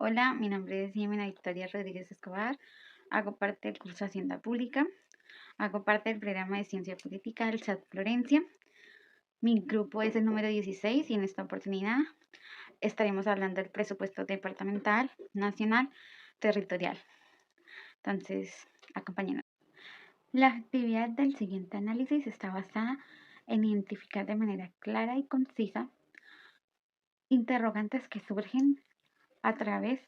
Hola, mi nombre es Jimena Victoria Rodríguez Escobar. Hago parte del curso Hacienda Pública. Hago parte del programa de Ciencia Política del SAT Florencia. Mi grupo es el número 16 y en esta oportunidad estaremos hablando del presupuesto departamental, nacional, territorial. Entonces, acompáñenos. La actividad del siguiente análisis está basada en identificar de manera clara y concisa interrogantes que surgen a través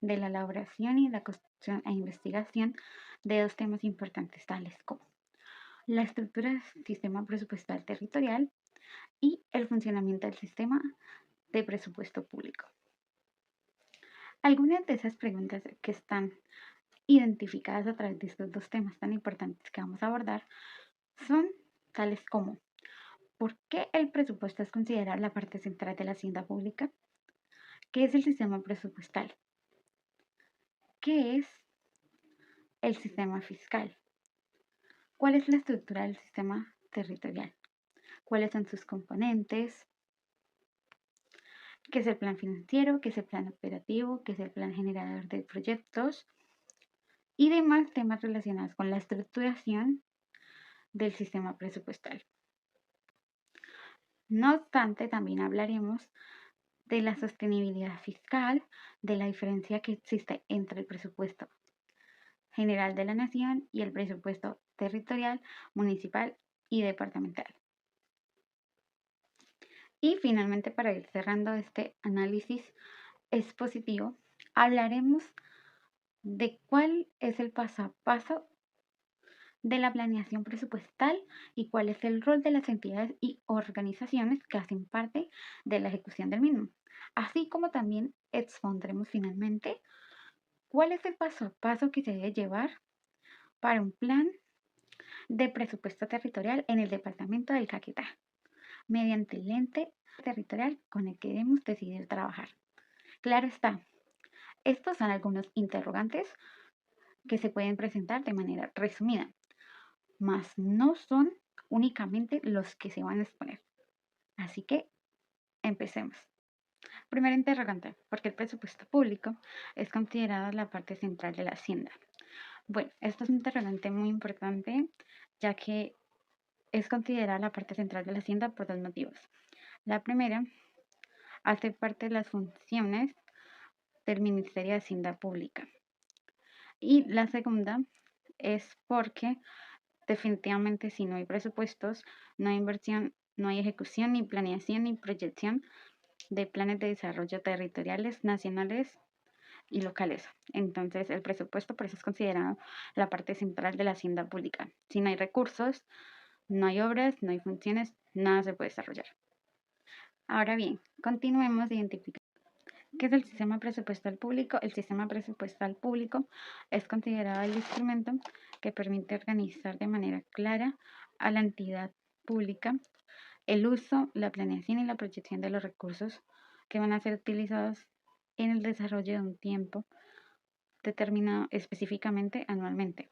de la elaboración y la construcción e investigación de dos temas importantes tales como la estructura del sistema presupuestal territorial y el funcionamiento del sistema de presupuesto público. Algunas de esas preguntas que están identificadas a través de estos dos temas tan importantes que vamos a abordar son tales como ¿por qué el presupuesto es considerado la parte central de la hacienda pública? ¿Qué es el sistema presupuestal? ¿Qué es el sistema fiscal? ¿Cuál es la estructura del sistema territorial? ¿Cuáles son sus componentes? ¿Qué es el plan financiero? ¿Qué es el plan operativo? ¿Qué es el plan generador de proyectos? Y demás temas relacionados con la estructuración del sistema presupuestal. No obstante, también hablaremos de la sostenibilidad fiscal, de la diferencia que existe entre el presupuesto general de la nación y el presupuesto territorial, municipal y departamental. Y finalmente, para ir cerrando este análisis expositivo, hablaremos de cuál es el paso a paso de la planeación presupuestal y cuál es el rol de las entidades y organizaciones que hacen parte de la ejecución del mismo. Así como también expondremos finalmente cuál es el paso a paso que se debe llevar para un plan de presupuesto territorial en el departamento del Caquetá, mediante el ente territorial con el que debemos decidir trabajar. Claro está, estos son algunos interrogantes que se pueden presentar de manera resumida, mas no son únicamente los que se van a exponer. Así que empecemos. Primer interrogante, ¿por qué el presupuesto público es considerado la parte central de la hacienda? Bueno, esto es un interrogante muy importante, ya que es considerada la parte central de la hacienda por dos motivos. La primera, hace parte de las funciones del Ministerio de Hacienda Pública. Y la segunda es porque definitivamente si no hay presupuestos, no hay inversión, no hay ejecución, ni planeación, ni proyección de planes de desarrollo territoriales, nacionales y locales. Entonces el presupuesto por eso es considerado la parte central de la hacienda pública. Si no hay recursos, no hay obras, no hay funciones, nada se puede desarrollar. Ahora bien, continuemos identificando ¿qué es el sistema presupuestal público? El sistema presupuestal público es considerado el instrumento que permite organizar de manera clara a la entidad pública el uso, la planeación y la proyección de los recursos que van a ser utilizados en el desarrollo de un tiempo determinado específicamente anualmente.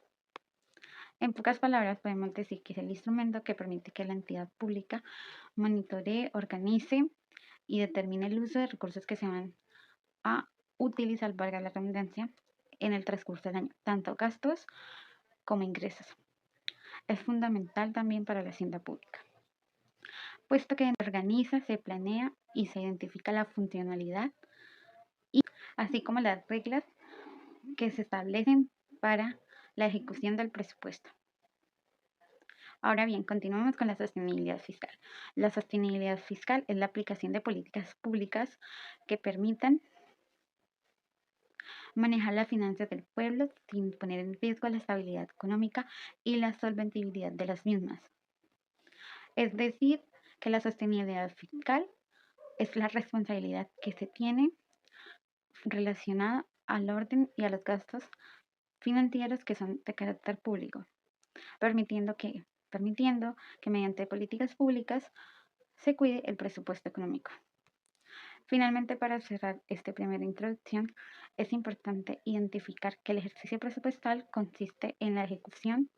En pocas palabras, podemos decir que es el instrumento que permite que la entidad pública monitoree, organice y determine el uso de recursos que se van a utilizar, valga la redundancia, en el transcurso del año, tanto gastos como ingresos. Es fundamental también para la hacienda pública, puesto que se organiza, se planea y se identifica la funcionalidad, y así como las reglas que se establecen para la ejecución del presupuesto. Ahora bien, continuamos con la sostenibilidad fiscal. La sostenibilidad fiscal es la aplicación de políticas públicas que permitan manejar las finanzas del pueblo sin poner en riesgo la estabilidad económica y la solventabilidad de las mismas. Es decir, que la sostenibilidad fiscal es la responsabilidad que se tiene relacionada al orden y a los gastos financieros que son de carácter público, permitiendo que mediante políticas públicas se cuide el presupuesto económico. Finalmente, para cerrar esta primera introducción, es importante identificar que el ejercicio presupuestal consiste en la ejecución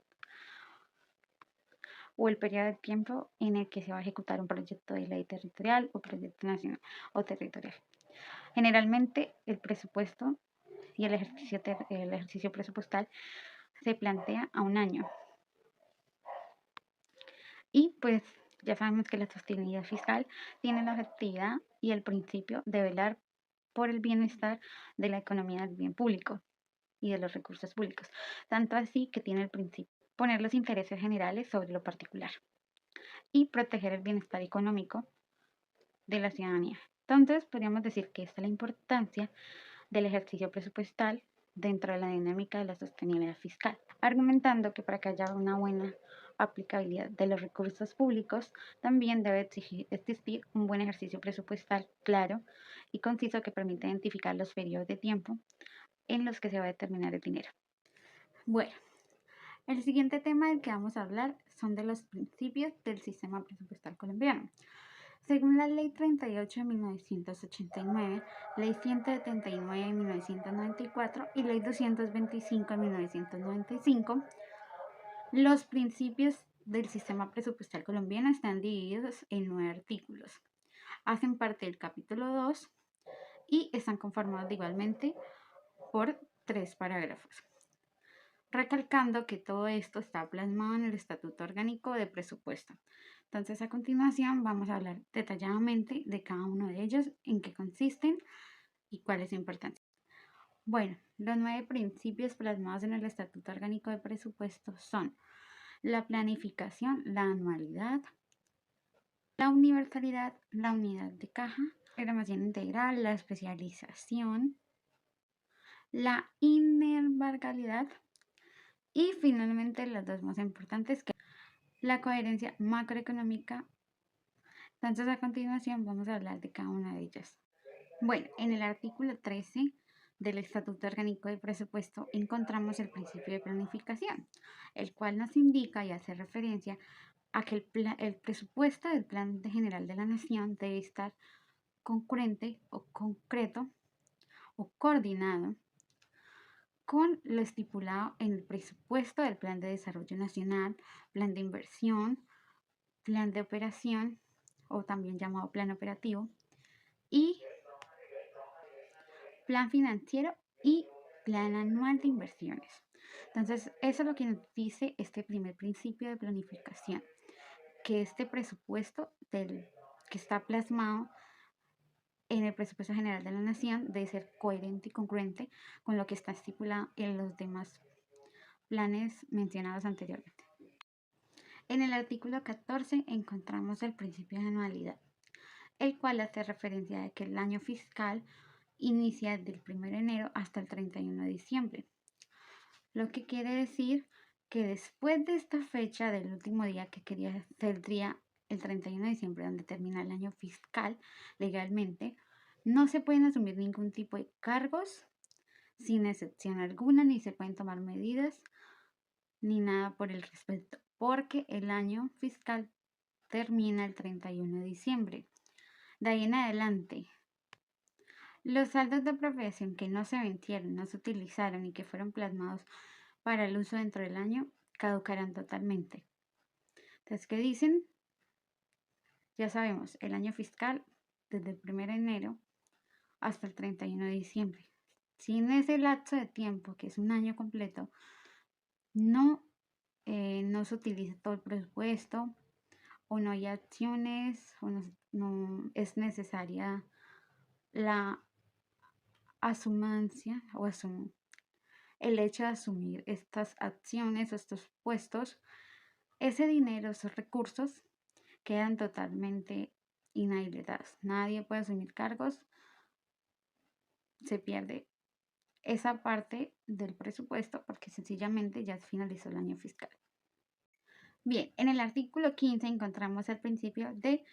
o el periodo de tiempo en el que se va a ejecutar un proyecto de ley territorial o proyecto nacional o territorial. Generalmente el presupuesto y el ejercicio presupuestal se plantea a un año. Y pues ya sabemos que la sostenibilidad fiscal tiene la objetividad y el principio de velar por el bienestar de la economía del bien público y de los recursos públicos, tanto así que tiene el principio de poner los intereses generales sobre lo particular y proteger el bienestar económico de la ciudadanía. Entonces, podríamos decir que esta es la importancia del ejercicio presupuestal dentro de la dinámica de la sostenibilidad fiscal, argumentando que para que haya una buena aplicabilidad de los recursos públicos, también debe existir un buen ejercicio presupuestal claro y conciso que permita identificar los periodos de tiempo en los que se va a determinar el dinero. Bueno, el siguiente tema del que vamos a hablar son de los principios del sistema presupuestal colombiano. Según la Ley 38 de 1989, Ley 179 de 1994 y Ley 225 de 1995, los principios del sistema presupuestal colombiano están divididos en 9 artículos. Hacen parte del capítulo 2 y están conformados igualmente por 3 parágrafos. Recalcando que todo esto está plasmado en el Estatuto Orgánico de Presupuesto. Entonces, a continuación vamos a hablar detalladamente de cada uno de ellos, en qué consisten y cuál es su importancia. Bueno, los 9 principios plasmados en el Estatuto Orgánico de Presupuesto son la planificación, la anualidad, la universalidad, la unidad de caja, la programación integral, la especialización, la inembargabilidad y finalmente las dos más importantes, que la coherencia macroeconómica. Entonces, a continuación vamos a hablar de cada una de ellas. Bueno, en el artículo 13 del Estatuto Orgánico de Presupuesto encontramos el principio de planificación, el cual nos indica y hace referencia a que el presupuesto del Plan General de la Nación debe estar concurrente o concreto o coordinado con lo estipulado en el presupuesto del Plan de Desarrollo Nacional, Plan de Inversión, Plan de Operación o también llamado Plan Operativo y Plan Financiero y Plan Anual de Inversiones. Entonces, eso es lo que nos dice este primer principio de planificación, que este presupuesto que está plasmado en el presupuesto general de la Nación debe ser coherente y congruente con lo que está estipulado en los demás planes mencionados anteriormente. En el artículo 14 encontramos el principio de anualidad, el cual hace referencia a que el año fiscal inicia del 1 de enero hasta el 31 de diciembre, lo que quiere decir que después de esta fecha del último día que quería ser el día el 31 de diciembre, donde termina el año fiscal legalmente, no se pueden asumir ningún tipo de cargos sin excepción alguna, ni se pueden tomar medidas ni nada por el respecto, porque el año fiscal termina el 31 de diciembre. De ahí en adelante, los saldos de apropiación que no se vencieron, no se utilizaron y que fueron plasmados para el uso dentro del año caducarán totalmente. Entonces, ¿qué dicen? Ya sabemos, el año fiscal desde el 1 de enero hasta el 31 de diciembre. Si en ese lapso de tiempo, que es un año completo, no se utiliza todo el presupuesto o no hay acciones o no es necesaria la asumancia o el hecho de asumir estas acciones o estos puestos, ese dinero, esos recursos quedan totalmente inhabilitados. Nadie puede asumir cargos, se pierde esa parte del presupuesto porque sencillamente ya finalizó el año fiscal. Bien, en el artículo 15 encontramos el principio de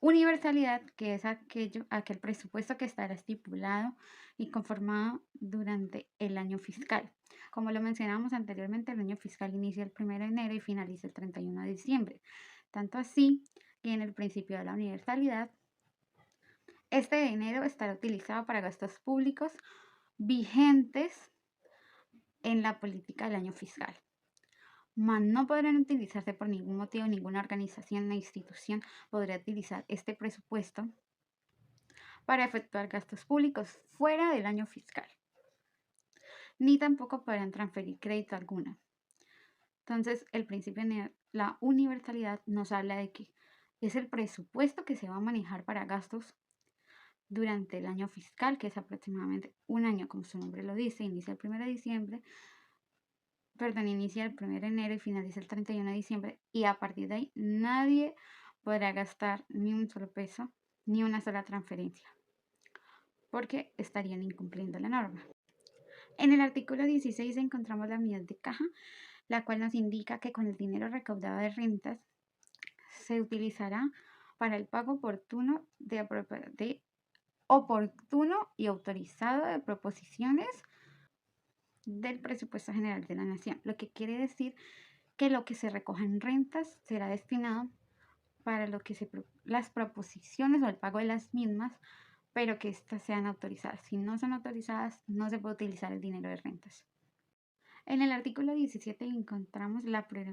universalidad, que es aquel presupuesto que estará estipulado y conformado durante el año fiscal. Como lo mencionamos anteriormente, el año fiscal inicia el 1 de enero y finaliza el 31 de diciembre. Tanto así que en el principio de la universalidad, este dinero estará utilizado para gastos públicos vigentes en la política del año fiscal. Mas no podrán utilizarse por ningún motivo, ninguna organización o institución podrá utilizar este presupuesto para efectuar gastos públicos fuera del año fiscal, ni tampoco podrán transferir crédito alguno. Entonces, el principio de la universalidad nos habla de que es el presupuesto que se va a manejar para gastos durante el año fiscal, que es aproximadamente un año, como su nombre lo dice, inicia el 1 de diciembre, inicia el 1 de enero y finaliza el 31 de diciembre, y a partir de ahí nadie podrá gastar ni un solo peso, ni una sola transferencia, porque estarían incumpliendo la norma. En el artículo 16 encontramos la unidad de caja, la cual nos indica que con el dinero recaudado de rentas se utilizará para el pago oportuno y autorizado de proposiciones del presupuesto general de la nación, lo que quiere decir que lo que se recoja en rentas será destinado para lo que las proposiciones o el pago de las mismas, pero que éstas sean autorizadas. Si no son autorizadas, no se puede utilizar el dinero de rentas. En el artículo 17 encontramos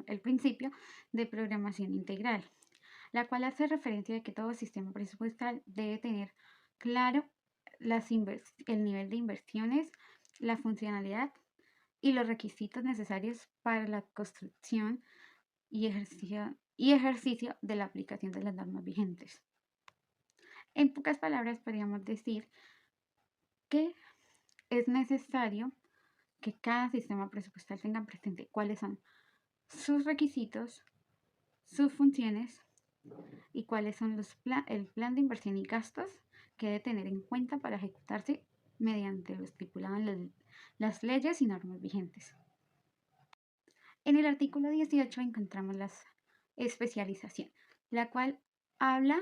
el principio de programación integral, la cual hace referencia a que todo sistema presupuestal debe tener claro el nivel de inversiones, la funcionalidad y los requisitos necesarios para la construcción y ejercicio de la aplicación de las normas vigentes. En pocas palabras, podríamos decir que es necesario que cada sistema presupuestal tenga presente cuáles son sus requisitos, sus funciones y cuáles son el plan de inversión y gastos que debe tener en cuenta para ejecutarse mediante lo estipulado en las leyes y normas vigentes. En el artículo 18 encontramos la especialización, la cual habla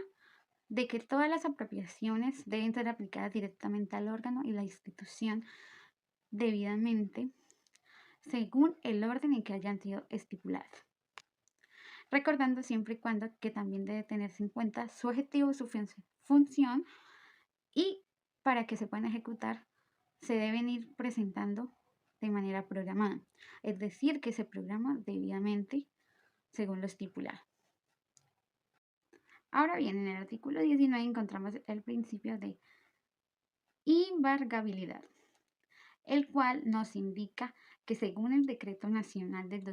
de que todas las apropiaciones deben ser aplicadas directamente al órgano y la institución debidamente según el orden en que hayan sido estipuladas, recordando siempre y cuando que también debe tenerse en cuenta su objetivo, su función, y para que se puedan ejecutar se deben ir presentando de manera programada, es decir, que se programa debidamente según lo estipulado. Ahora bien, en el artículo 19 encontramos el principio de embargabilidad, el cual nos indica que según el decreto nacional del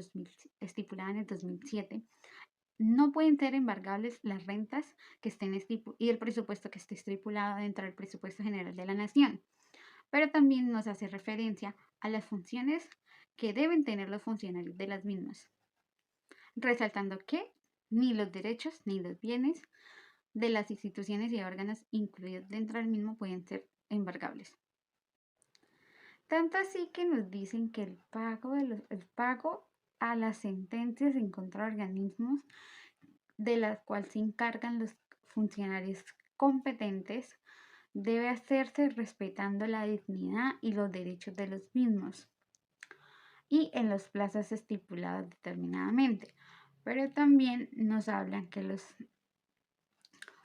estipulado en el 2007, no pueden ser embargables las rentas que estén y el presupuesto que esté estipulado dentro del presupuesto general de la nación, pero también nos hace referencia a las funciones que deben tener los funcionarios de las mismas, resaltando que ni los derechos ni los bienes de las instituciones y órganos incluidos dentro del mismo pueden ser embargables. Tanto así que nos dicen que el pago a las sentencias en contra de organismos de las cuales se encargan los funcionarios competentes debe hacerse respetando la dignidad y los derechos de los mismos y en los plazos estipulados determinadamente. Pero también nos hablan que los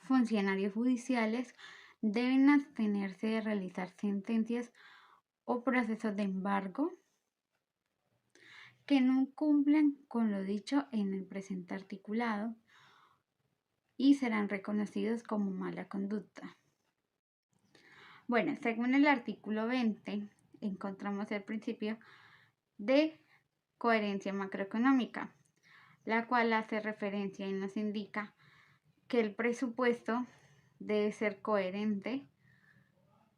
funcionarios judiciales deben abstenerse de realizar sentencias o procesos de embargo que no cumplan con lo dicho en el presente articulado y serán reconocidos como mala conducta. Bueno, según el artículo 20, encontramos el principio de coherencia macroeconómica, la cual hace referencia y nos indica que el presupuesto debe ser coherente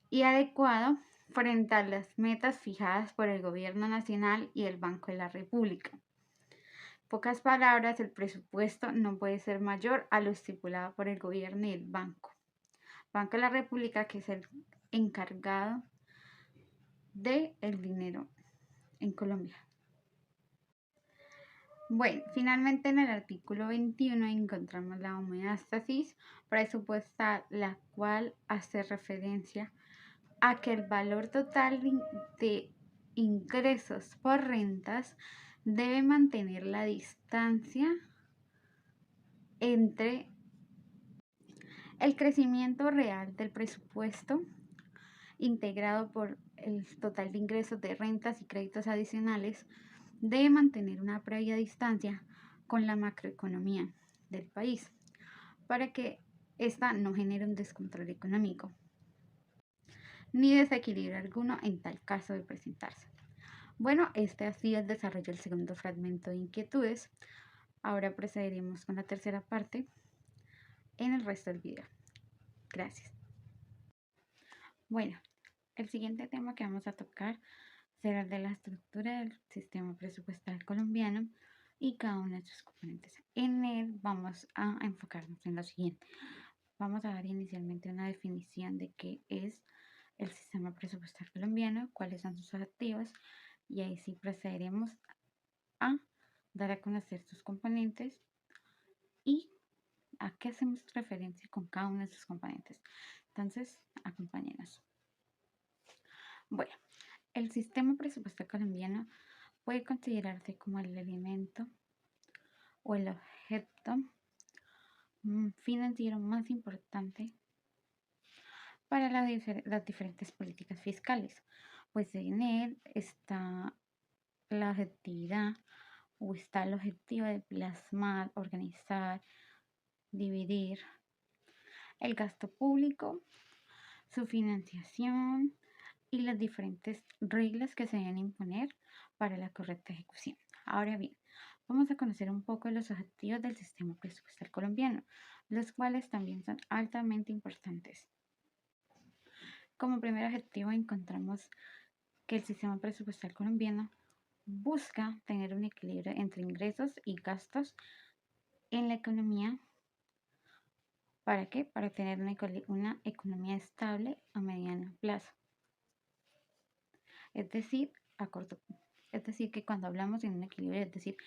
y adecuado frente a las metas fijadas por el Gobierno Nacional y el Banco de la República. En pocas palabras, el presupuesto no puede ser mayor a lo estipulado por el Gobierno y el Banco de la República, que es el encargado del dinero en Colombia. Bueno, finalmente en el artículo 21 encontramos la homeostasis presupuestal, la cual hace referencia a que el valor total de ingresos por rentas debe mantener la distancia entre el crecimiento real del presupuesto integrado por el total de ingresos de rentas y créditos adicionales, debe mantener una previa distancia con la macroeconomía del país para que ésta no genere un descontrol económico. ni desequilibrio alguno en tal caso de presentarse. Bueno, este ha sido el desarrollo del segundo fragmento de inquietudes. Ahora procederemos con la tercera parte en el resto del video. Gracias. Bueno, el siguiente tema que vamos a tocar será el de la estructura del sistema presupuestal colombiano y cada uno de sus componentes. En él vamos a enfocarnos en lo siguiente. Vamos a dar inicialmente una definición de qué es el sistema presupuestal colombiano, cuáles son sus objetivos, y ahí sí procederemos a dar a conocer sus componentes y a qué hacemos referencia con cada uno de sus componentes. Entonces, acompáñenos. Bueno, el sistema presupuestal colombiano puede considerarse como el elemento o el objeto financiero más importante para las diferentes políticas fiscales, pues en él está la objetividad o está el objetivo de plasmar, organizar, dividir el gasto público, su financiación y las diferentes reglas que se deben imponer para la correcta ejecución. Ahora bien, vamos a conocer un poco los objetivos del sistema presupuestal colombiano, los cuales también son altamente importantes. Como primer objetivo encontramos que el sistema presupuestal colombiano busca tener un equilibrio entre ingresos y gastos en la economía. ¿Para qué? Para tener una economía estable a mediano plazo. Es decir, es decir, que cuando hablamos de un equilibrio, es decir,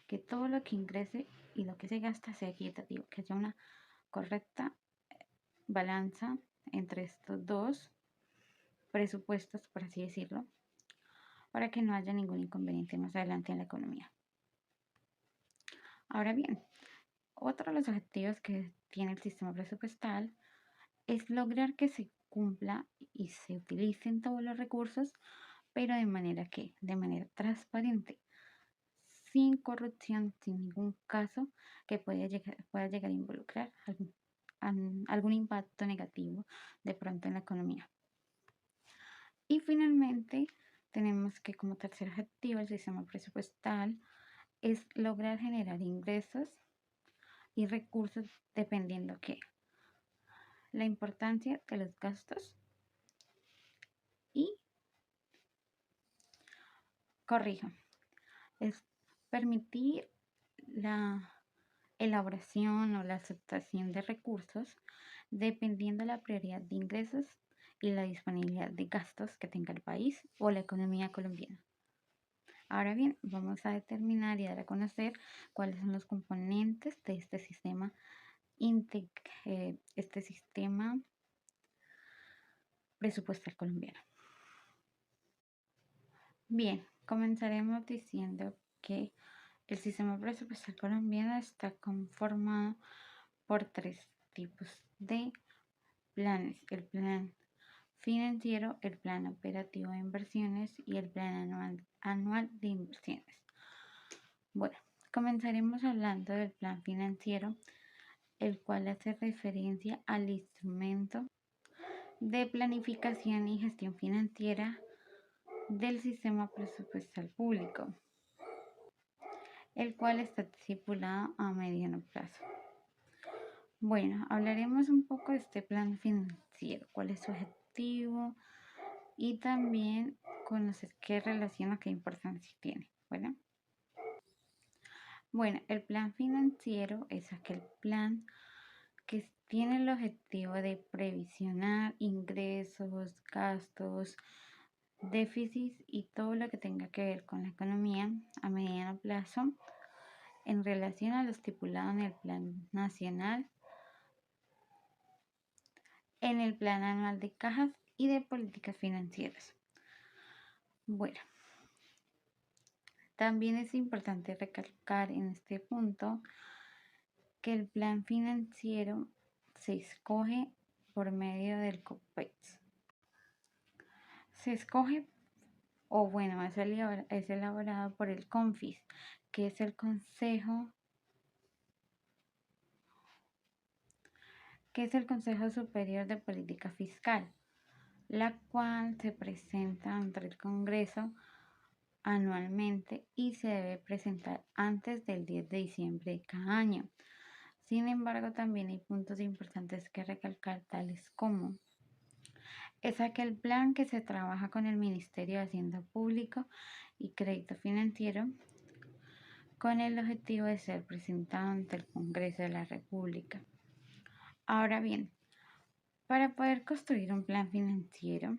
que todo lo que ingrese y lo que se gasta sea equitativo, que haya una correcta balanza entre estos dos presupuestos, por así decirlo, para que no haya ningún inconveniente más adelante en la economía. Ahora bien, otro de los objetivos que tiene el sistema presupuestal es lograr que se cumpla y se utilicen todos los recursos, pero de manera transparente, sin corrupción, sin ningún caso que pueda llegar a involucrar algún impacto negativo de pronto en la economía. Y finalmente, tenemos que como tercer objetivo el sistema presupuestal es lograr generar ingresos y recursos dependiendo que la importancia de los gastos y, corrijo, es permitir la elaboración o la aceptación de recursos dependiendo de la prioridad de ingresos y la disponibilidad de gastos que tenga el país o la economía colombiana. Ahora bien, vamos a determinar y dar a conocer cuáles son los componentes de este sistema presupuestal colombiano. Bien, comenzaremos diciendo que el sistema presupuestal colombiano está conformado por tres tipos de planes: el plan financiero, el plan operativo de inversiones y el plan anual de inversiones. Bueno, comenzaremos hablando del plan financiero, el cual hace referencia al instrumento de planificación y gestión financiera del sistema presupuestal público, el cual está estipulado a mediano plazo. Bueno, hablaremos un poco de este plan financiero, cuál es su objetivo y también conocer qué relación o qué importancia tiene. Bueno, el plan financiero es aquel plan que tiene el objetivo de previsionar ingresos, gastos, déficits y todo lo que tenga que ver con la economía a mediano plazo en relación a lo estipulado en el Plan Nacional, en el Plan Anual de Cajas y de Políticas Financieras. Bueno, también es importante recalcar en este punto que el plan financiero se escoge por medio del COPEX. Se escoge, o bueno, es elaborado por el CONFIS, que es el Consejo Superior de Política Fiscal. la cual se presenta ante el Congreso anualmente y se debe presentar antes del 10 de diciembre de cada año. Sin embargo, también hay puntos importantes que recalcar, tales como es aquel plan que se trabaja con el Ministerio de Hacienda Pública y Crédito Financiero con el objetivo de ser presentado ante el Congreso de la República. Ahora bien, para poder construir un plan financiero,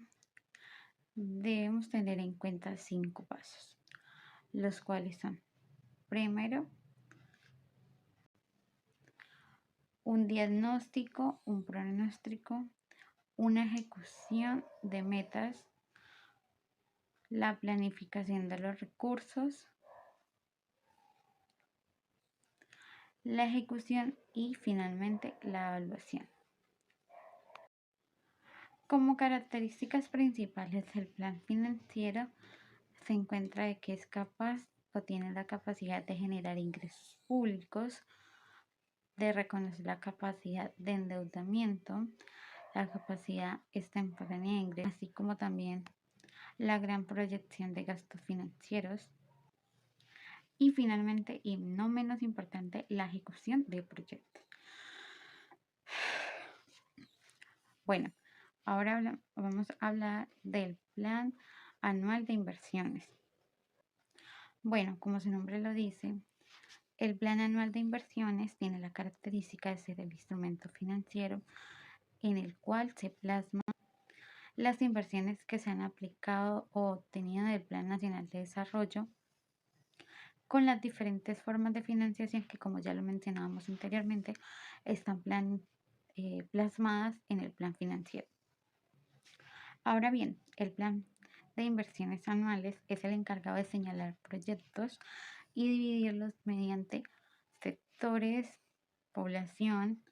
debemos tener en cuenta 5 pasos, los cuales son: primero, un diagnóstico, un pronóstico, una ejecución de metas, la planificación de los recursos, la ejecución y finalmente la evaluación. Como características principales del plan financiero se encuentra de que es capaz o tiene la capacidad de generar ingresos públicos, de reconocer la capacidad de endeudamiento, la capacidad extemporánea de ingresos, así como también la gran proyección de gastos financieros y finalmente, y no menos importante, la ejecución de proyectos. Bueno, ahora vamos a hablar del plan anual de inversiones. Bueno, como su nombre lo dice, el plan anual de inversiones tiene la característica de ser el instrumento financiero en el cual se plasman las inversiones que se han aplicado o obtenido del Plan Nacional de Desarrollo con las diferentes formas de financiación que, como ya lo mencionábamos anteriormente, están plasmadas en el plan financiero. Ahora bien, el plan de inversiones anuales es el encargado de señalar proyectos y dividirlos mediante sectores, población,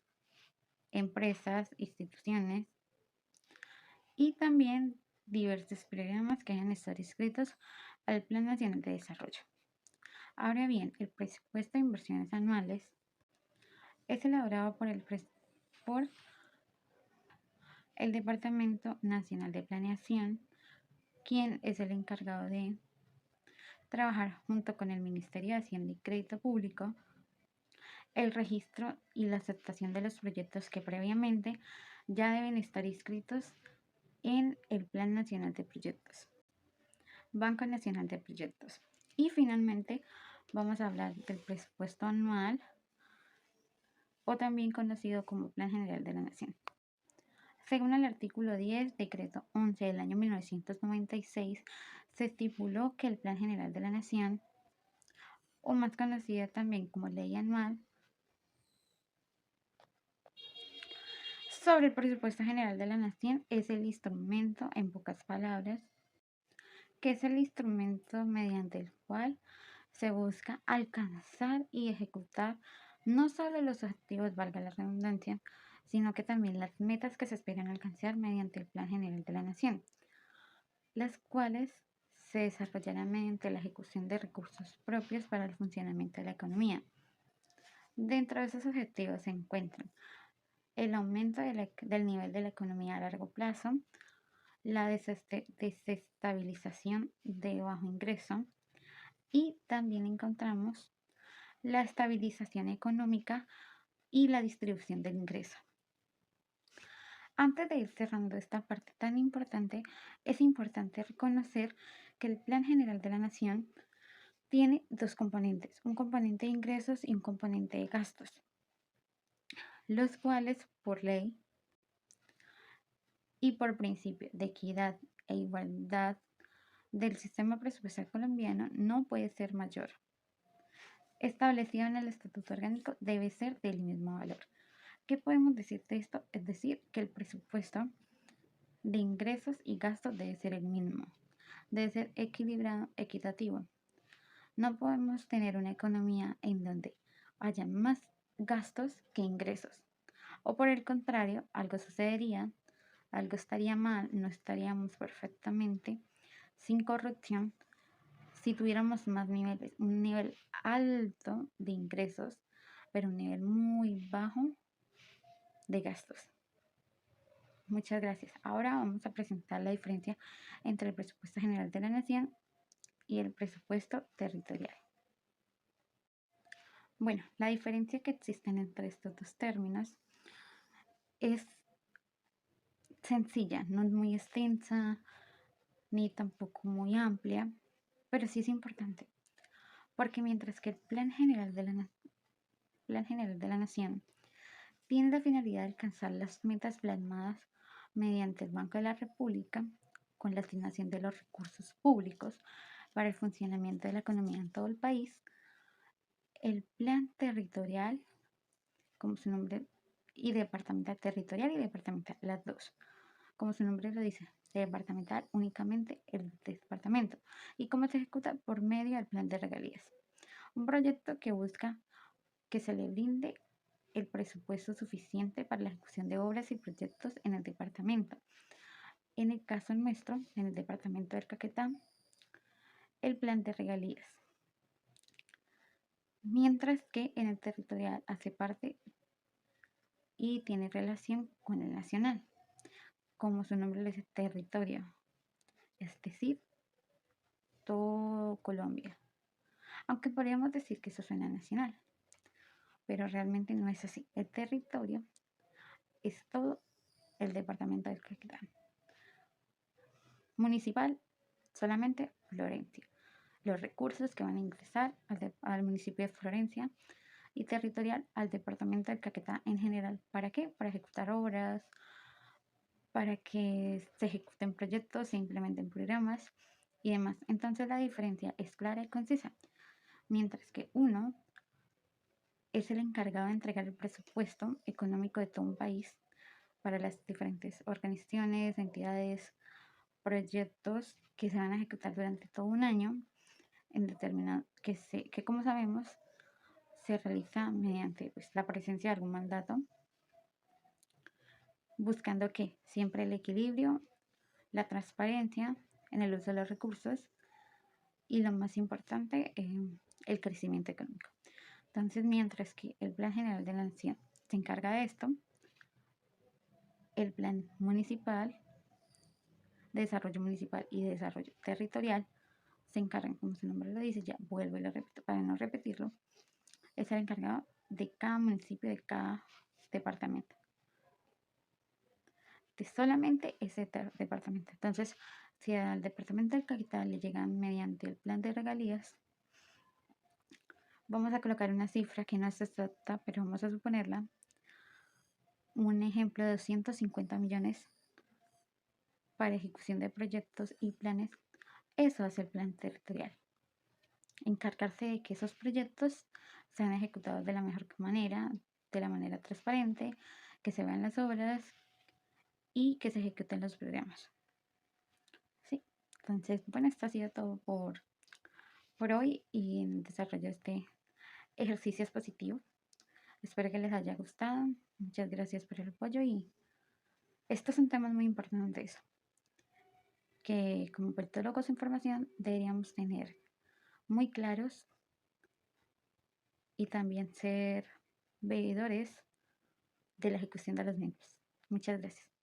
empresas, instituciones y también diversos programas que hayan estado inscritos al Plan Nacional de Desarrollo. Ahora bien, el presupuesto de inversiones anuales es elaborado por el Departamento Nacional de Planeación, quien es el encargado de trabajar junto con el Ministerio de Hacienda y Crédito Público el registro y la aceptación de los proyectos que previamente ya deben estar inscritos en el Plan Nacional de Proyectos, Banco Nacional de Proyectos. Y finalmente vamos a hablar del presupuesto anual, o también conocido como Plan General de la Nación. Según el artículo 10, decreto 11 del año 1996, se estipuló que el Plan General de la Nación, o más conocida también como Ley Anual sobre el Presupuesto General de la Nación, es el instrumento, en pocas palabras, que es el instrumento mediante el cual se busca alcanzar y ejecutar no solo los objetivos, valga la redundancia, sino que también las metas que se esperan alcanzar mediante el Plan General de la Nación, las cuales se desarrollarán mediante la ejecución de recursos propios para el funcionamiento de la economía. Dentro de esos objetivos se encuentran el aumento del nivel de la economía a largo plazo, la desestabilización de bajo ingreso y también encontramos la estabilización económica y la distribución del ingreso. Antes de ir cerrando esta parte tan importante, es importante reconocer que el Plan General de la Nación tiene dos componentes, un componente de ingresos y un componente de gastos, los cuales por ley y por principio de equidad e igualdad del sistema presupuestal colombiano no puede ser mayor. Establecido en el Estatuto Orgánico debe ser del mismo valor. ¿Qué podemos decir de esto? Es decir, que el presupuesto de ingresos y gastos debe ser el mismo, debe ser equilibrado, equitativo. No podemos tener una economía en donde haya más gastos que ingresos. O por el contrario, algo sucedería, algo estaría mal, no estaríamos perfectamente sin corrupción si tuviéramos más niveles, un nivel alto de ingresos, pero un nivel muy bajo de gastos. Muchas gracias. Ahora vamos a presentar la diferencia entre el presupuesto general de la nación y el presupuesto territorial. Bueno, la diferencia que existen entre estos dos términos es sencilla, no es muy extensa ni tampoco muy amplia, pero sí es importante, porque mientras que el Plan General de la Nación tiene la finalidad de alcanzar las metas plasmadas mediante el Banco de la República con la asignación de los recursos públicos para el funcionamiento de la economía en todo el país, el plan territorial, como su nombre, y territorial y departamental, las dos. Como su nombre lo dice, departamental únicamente el departamento. ¿Y cómo se ejecuta? Por medio del plan de regalías. Un proyecto que busca que se le brinde el presupuesto suficiente para la ejecución de obras y proyectos en el departamento. En el caso nuestro, en el departamento del Caquetá, el plan de regalías. Mientras que en el territorial hace parte y tiene relación con el nacional, como su nombre le dice, territorio, es decir, todo Colombia. Aunque podríamos decir que eso suena nacional, pero realmente no es así. El territorio es todo el departamento del Caquetá. Municipal, solamente Florencia. Los recursos que van a ingresar al municipio de Florencia y territorial al departamento del Caquetá en general. ¿Para qué? Para ejecutar obras, para que se ejecuten proyectos, se implementen programas y demás. Entonces la diferencia es clara y concisa. Mientras que uno es el encargado de entregar el presupuesto económico de todo un país para las diferentes organizaciones, entidades, proyectos que se van a ejecutar durante todo un año, en determinado, que como sabemos se realiza mediante pues, la presencia de algún mandato, buscando que siempre el equilibrio, la transparencia en el uso de los recursos y lo más importante, el crecimiento económico. Entonces, mientras que el Plan General de la Nación se encarga de esto, el Plan Municipal, de Desarrollo Municipal y de Desarrollo Territorial, se encargan, como su nombre lo dice, ya vuelvo y lo repito para no repetirlo, es el encargado de cada municipio, de cada departamento, de solamente ese departamento. Entonces, si al departamento del Capital le llegan mediante el plan de regalías, vamos a colocar una cifra que no es exacta, pero vamos a suponerla, un ejemplo de 250 millones para ejecución de proyectos y planes. Eso es el plan territorial. Encargarse de que esos proyectos sean ejecutados de la mejor manera, de la manera transparente, que se vean las obras y que se ejecuten los programas. Sí, entonces, bueno, esto ha sido todo por hoy y en el desarrollo de este ejercicio expositivo. Espero que les haya gustado. Muchas gracias por el apoyo y estos son temas muy importantes que como politólogos de información deberíamos tener muy claros y también ser veedores de la ejecución de los mismos. Muchas gracias.